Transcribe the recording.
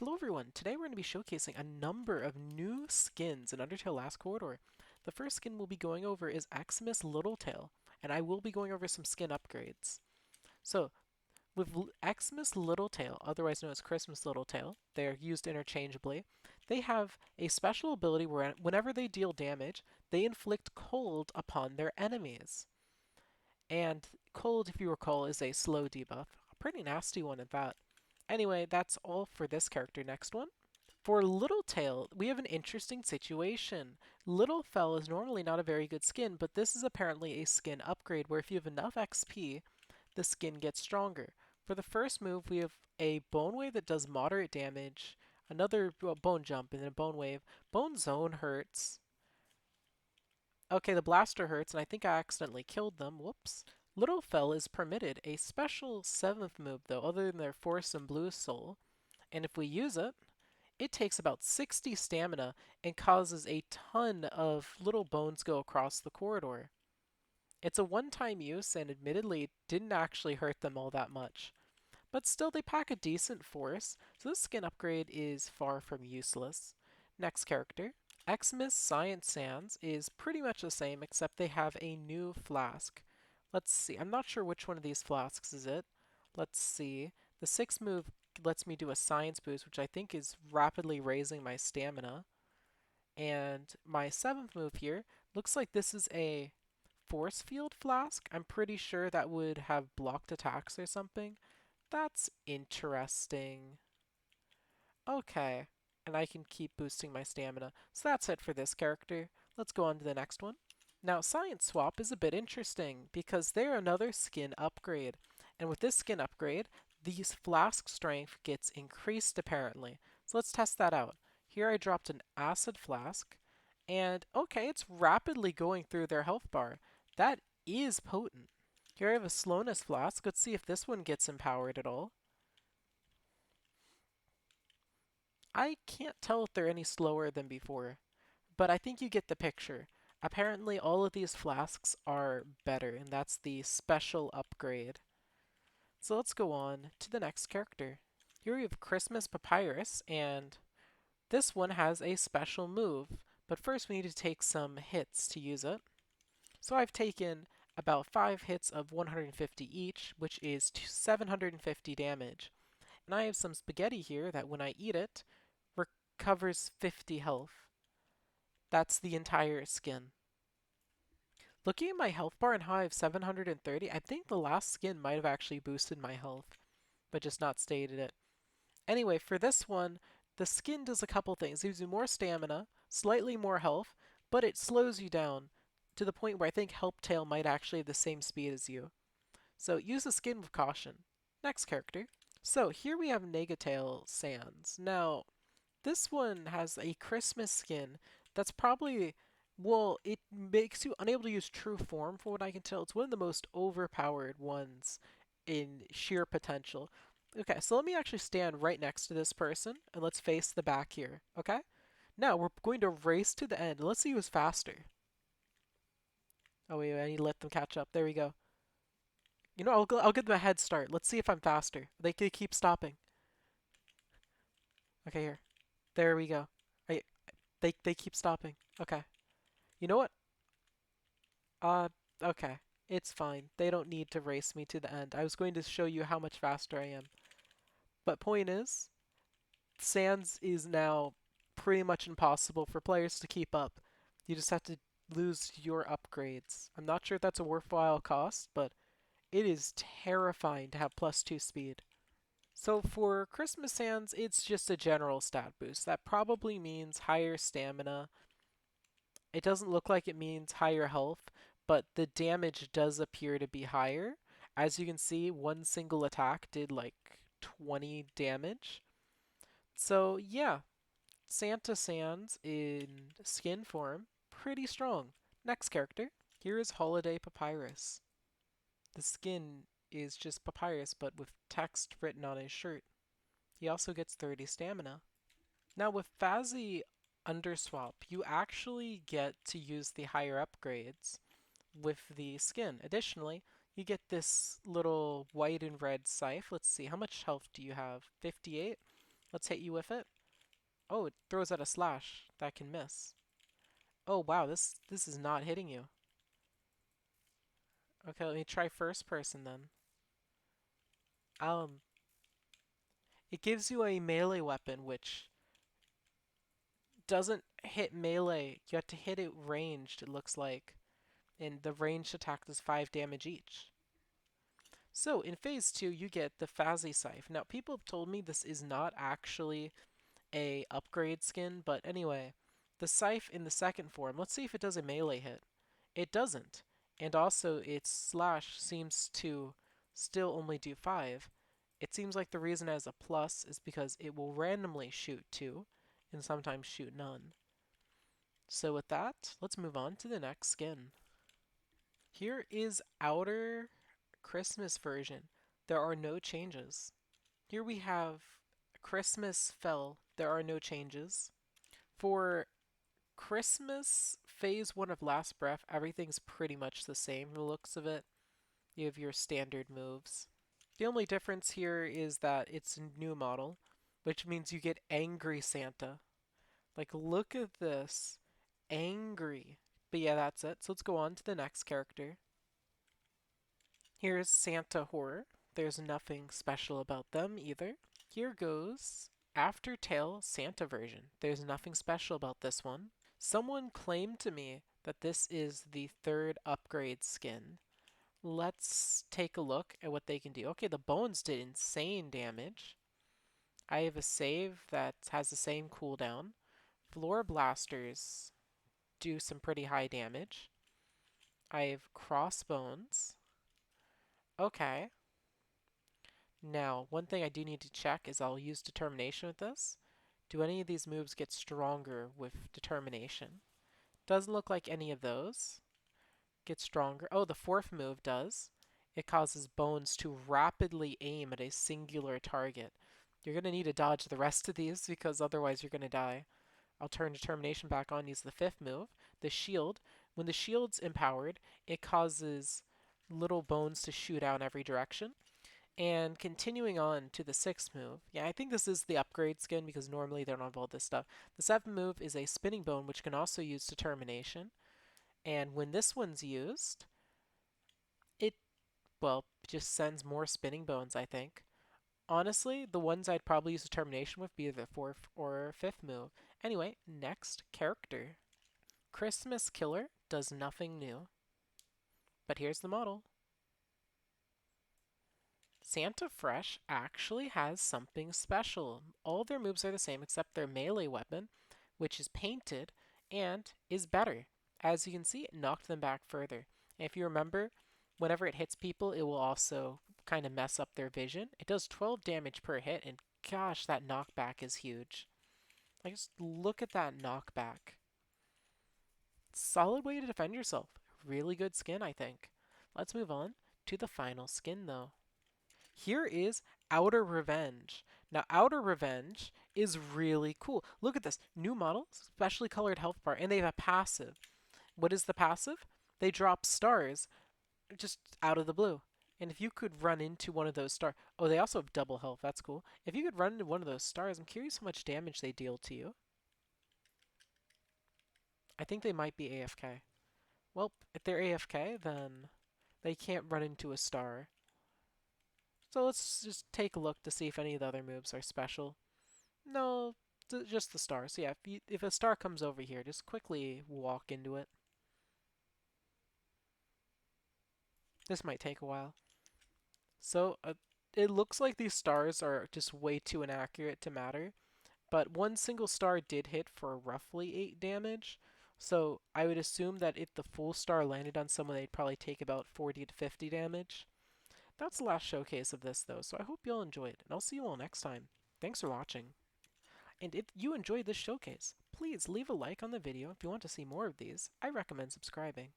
Hello everyone, today we're going to be showcasing a number of new skins in Undertale Last Corridor. The first skin we'll be going over is Xmas Littletail, and I will be going over some skin upgrades. So, with Xmas Littletail, otherwise known as Christmas Littletail, they're used interchangeably. They have a special ability where whenever they deal damage, they inflict cold upon their enemies. And cold, if you recall, is a slow debuff. A pretty nasty one at that. Anyway, that's all for this character. Next one. For Littletail, we have an interesting situation. Littlefell is normally not a very good skin, but this is apparently a skin upgrade where if you have enough XP, the skin gets stronger. For the first move, we have a Bone Wave that does moderate damage, another Bone Jump, and then a Bone Wave. Bone Zone hurts. Okay, the Blaster hurts, and I think I accidentally killed them. Whoops. Littlefell is permitted a special 7th move, though, other than their Force and Blue Soul. And if we use it, it takes about 60 stamina and causes a ton of little bones go across the corridor. It's a one-time use and admittedly didn't actually hurt them all that much. But still they pack a decent force, so this skin upgrade is far from useless. Next character. Xmas Sans is pretty much the same except they have a new flask. Let's see, I'm not sure which one of these flasks is it. Let's see. The 6th move lets me do a science boost, which I think is rapidly raising my stamina. And my 7th move here looks like this is a force field flask. I'm pretty sure that would have blocked attacks or something. That's interesting. Okay. And I can keep boosting my stamina. So that's it for this character. Let's go on to the next one. Now, Science Swap is a bit interesting because they're another skin upgrade. And with this skin upgrade, these flask strength gets increased apparently. So let's test that out. Here I dropped an acid flask, and okay, it's rapidly going through their health bar. That is potent. Here I have a slowness flask. Let's see if this one gets empowered at all. I can't tell if they're any slower than before, but I think you get the picture. Apparently all of these flasks are better, and that's the special upgrade. So let's go on to the next character. Here we have Christmas Papyrus, and this one has a special move, but first we need to take some hits to use it. So I've taken about 5 hits of 150 each, which is 750 damage. And I have some spaghetti here that when I eat it, recovers 50 health. That's the entire skin. Looking at my health bar and how I have 730, I think the last skin might have actually boosted my health, but just not stated it. Anyway, for this one, the skin does a couple things. It gives you more stamina, slightly more health, but it slows you down to the point where I think Helptail might actually have the same speed as you. So use the skin with caution. Next character. So here we have Negatail Sans. Now, this one has a Christmas skin that's probably, well, it makes you unable to use true form from what I can tell. It's one of the most overpowered ones in sheer potential. Okay, so let me actually stand right next to this person and let's face the back here, okay? Now we're going to race to the end. Let's see who's faster. Oh wait, I need to let them catch up. There we go. You know, I'll give them a head start. Let's see if I'm faster. They could keep stopping. Okay, here. There we go. I, they keep stopping. Okay. You know what? Uh, okay. It's fine. They don't need to race me to the end. I was going to show you how much faster I am. But point is, Sans is now pretty much impossible for players to keep up. You just have to lose your upgrades. I'm not sure if that's a worthwhile cost, but it is terrifying to have +2 speed. So for Christmas Sans, it's just a general stat boost. That probably means higher stamina. It doesn't look like it means higher health, but the damage does appear to be higher. As you can see, one single attack did like 20 damage. So yeah, Santa Sans in skin form, pretty strong. Next character, here is Holiday Papyrus. The skin is just Papyrus, but with text written on his shirt. He also gets 30 stamina. Now with Fazi Underswap, you actually get to use the higher upgrades with the skin. Additionally, you get this little white and red scythe. Let's see, how much health do you have? 58? Let's hit you with it. Oh, it throws out a slash that can miss. Oh wow, this is not hitting you. Okay, let me try first person then. Um, it gives you a melee weapon which doesn't hit melee. You have to hit it ranged, it looks like. And the ranged attack does 5 damage each. So in phase 2, you get the Fazi Scythe. Now, people have told me this is not actually a upgrade skin, but anyway, the Scythe in the second form, let's see if it does a melee hit. It doesn't. And also, its slash seems to still only do 5. It seems like the reason it has a plus is because it will randomly shoot 2 and sometimes shoot none. So with that, let's move on to the next skin. Here is Outer Christmas version. There are no changes. Here we have Christmasfell. There are no changes. For Christmas phase 1 of Last Breath, everything's pretty much the same from the looks of it. You have your standard moves. The only difference here is that it's a new model, which means you get Angry Santa. Like, look at this. Angry. But yeah, that's it. So let's go on to the next character. Here's Santa Horror. There's nothing special about them either. Here goes Undertale Santa version. There's nothing special about this one. Someone claimed to me that this is the third upgrade skin. Let's take a look at what they can do. Okay, the bones did insane damage. I have a save that has the same cooldown. Floor blasters do some pretty high damage. I have crossbones. Okay. Now, one thing I do need to check is I'll use determination with this. Do any of these moves get stronger with determination? Doesn't look like any of those get stronger. Oh, the fourth move does. It causes bones to rapidly aim at a singular target. You're going to need to dodge the rest of these because otherwise you're going to die. I'll turn determination back on, use the fifth move. The shield. When the shield's empowered, it causes little bones to shoot out in every direction. And continuing on to the sixth move, yeah, I think this is the upgrade skin because normally they don't have all this stuff. The seventh move is a spinning bone, which can also use determination. And when this one's used, it, well, just sends more spinning bones, I think. Honestly, the ones I'd probably use determination with be the fourth or fifth move. Anyway, next character. Christmas Killer does nothing new. But here's the model. Santa Fresh actually has something special. All their moves are the same except their melee weapon, which is painted and is better. As you can see, it knocked them back further. And if you remember, whenever it hits people, it will also kind of mess up their vision. It does 12 damage per hit, and gosh, that knockback is huge. Like, just look at that knockback. Solid way to defend yourself. Really good skin, I think. Let's move on to the final skin, though. Here is Outer Revenge. Now, Outer Revenge is really cool. Look at this. New model, specially colored health bar, and they have a passive. What is the passive? They drop stars just out of the blue. And if you could run into one of those stars... Oh, they also have double health. That's cool. If you could run into one of those stars, I'm curious how much damage they deal to you. I think they might be AFK. Well, if they're AFK, then they can't run into a star. So let's just take a look to see if any of the other moves are special. No, just the star. So yeah, if a star comes over here, just quickly walk into it. This might take a while. So it looks like these stars are just way too inaccurate to matter. But one single star did hit for roughly 8 damage. So I would assume that if the full star landed on someone, they'd probably take about 40 to 50 damage. That's the last showcase of this, though, so I hope you all enjoyed, and I'll see you all next time. Thanks for watching. And if you enjoyed this showcase, please leave a like on the video if you want to see more of these. I recommend subscribing.